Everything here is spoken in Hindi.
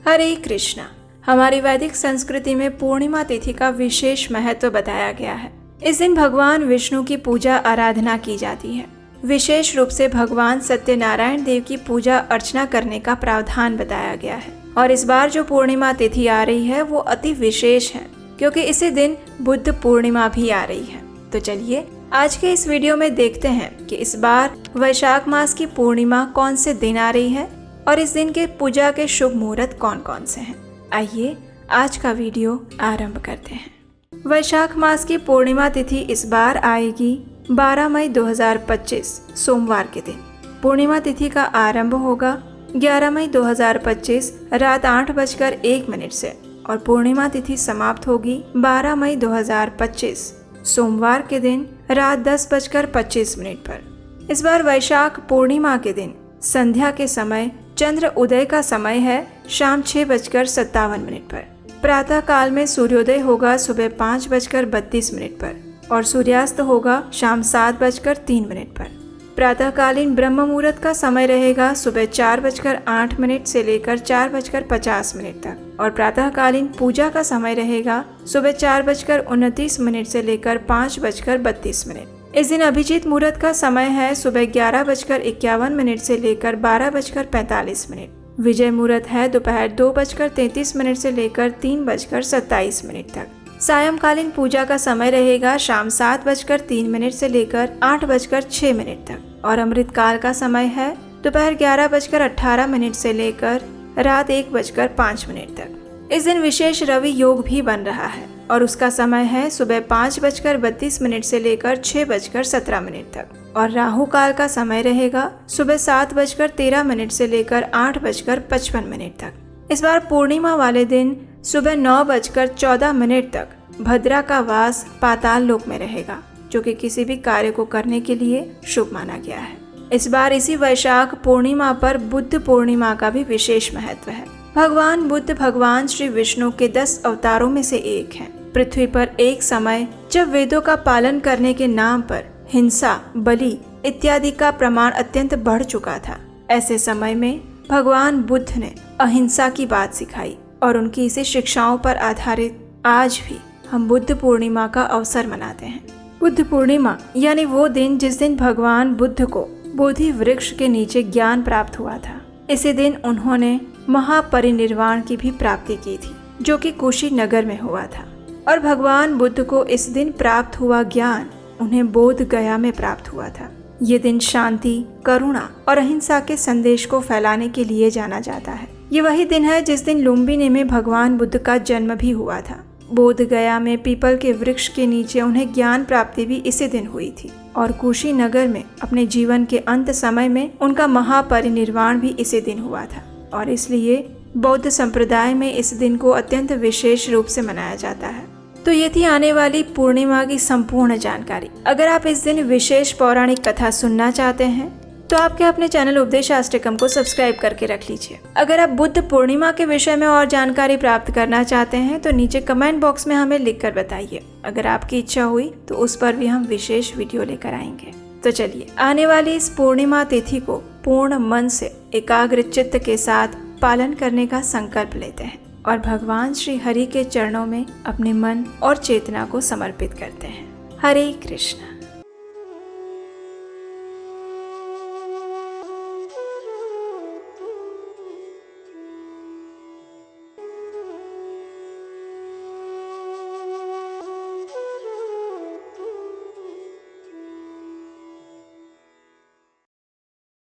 हरे कृष्णा। हमारी वैदिक संस्कृति में पूर्णिमा तिथि का विशेष महत्व बताया गया है। इस दिन भगवान विष्णु की पूजा आराधना की जाती है। विशेष रूप से भगवान सत्यनारायण देव की पूजा अर्चना करने का प्रावधान बताया गया है। और इस बार जो पूर्णिमा तिथि आ रही है वो अति विशेष है, क्योंकि इसी दिन बुद्ध पूर्णिमा भी आ रही है। तो चलिए आज के इस वीडियो में देखते हैं कि इस बार वैशाख मास की पूर्णिमा कौन से दिन आ रही है और इस दिन के पूजा के शुभ मुहूर्त कौन कौन से हैं। आइए आज का वीडियो आरंभ करते हैं। वैशाख मास की पूर्णिमा तिथि इस बार आएगी 12 मई 2025 सोमवार के दिन। पूर्णिमा तिथि का आरंभ होगा 11 मई 2025 रात 8:01 से और पूर्णिमा तिथि समाप्त होगी 12 मई 2025 सोमवार के दिन रात 10:25 पर। इस बार वैशाख पूर्णिमा के दिन संध्या के समय चंद्र उदय का समय है शाम 6:57 पर। प्रातः काल में सूर्योदय होगा सुबह 5:32 पर और सूर्यास्त होगा शाम 7:03 पर। प्रातःकालीन ब्रह्म मुहूर्त का समय रहेगा सुबह 4:08 से लेकर 4:50 तक और प्रातःकालीन पूजा का समय रहेगा सुबह 4:29 से लेकर 5:32। इस दिन अभिजीत मुहूर्त का समय है सुबह 11:51 से लेकर 12:45। विजय मुहूर्त है दोपहर 2:33 से लेकर 3:27 तक। सायंकालीन पूजा का समय रहेगा शाम 7:03 से लेकर 8:06 तक और अमृत काल का समय है दोपहर 11:18 से लेकर रात 1:05 तक। इस दिन विशेष रवि योग भी बन रहा है और उसका समय है सुबह 5:32 से लेकर 6:17 तक और राहु काल का समय रहेगा सुबह 7:13 से लेकर 8:55 तक। इस बार पूर्णिमा वाले दिन सुबह 9:14 तक भद्रा का वास पाताल लोक में रहेगा, जो कि किसी भी कार्य को करने के लिए शुभ माना गया है। इस बार इसी वैशाख पूर्णिमा पर बुद्ध पूर्णिमा का भी विशेष महत्व है। भगवान बुद्ध भगवान श्री विष्णु के 10 अवतारों में से एक हैं। पृथ्वी पर एक समय जब वेदों का पालन करने के नाम पर हिंसा, बलि इत्यादि का प्रमाण अत्यंत बढ़ चुका था। ऐसे समय में भगवान बुद्ध ने अहिंसा की बात सिखाई और उनकी इसी शिक्षाओं पर आधारित आज भी हम बुद्ध पूर्णिमा का अवसर मनाते हैं। बुद्ध पूर्णिमा यानी वो दिन जिस दिन भगवान बुद्ध को बोधि वृक्ष के नीचे ज्ञान प्राप्त हुआ था। इसी दिन उन्होंने महापरिनिर्वाण की भी प्राप्ति की थी, जो कि कुशीनगर में हुआ था। और भगवान बुद्ध को इस दिन प्राप्त हुआ ज्ञान उन्हें बोध गया में प्राप्त हुआ था। ये दिन शांति, करुणा और अहिंसा के संदेश को फैलाने के लिए जाना जाता है। ये वही दिन है जिस दिन लुम्बिनी में भगवान बुद्ध का जन्म भी हुआ था। बोध गया में पीपल के वृक्ष के नीचे उन्हें ज्ञान प्राप्ति भी इसी दिन हुई थी और कुशीनगर में अपने जीवन के अंत समय में उनका महापरिनिर्वाण भी इसी दिन हुआ था। और इसलिए बौद्ध संप्रदाय में इस दिन को अत्यंत विशेष रूप से मनाया जाता है। तो ये थी आने वाली पूर्णिमा की संपूर्ण जानकारी। अगर आप इस दिन विशेष पौराणिक कथा सुनना चाहते हैं तो आपके अपने चैनल उपदेशाष्टकम को सब्सक्राइब करके रख लीजिए। अगर आप बुद्ध पूर्णिमा के विषय में और जानकारी प्राप्त करना चाहते हैं तो नीचे कमेंट बॉक्स में हमें लिखकर बताइए। अगर आपकी इच्छा हुई तो उस पर भी हम विशेष वीडियो लेकर आएंगे। तो चलिए आने वाली इस पूर्णिमा तिथि को पूर्ण मन से एकाग्र चित्त के साथ पालन करने का संकल्प लेते हैं और भगवान श्री हरि के चरणों में अपने मन और चेतना को समर्पित करते हैं। हरे कृष्ण।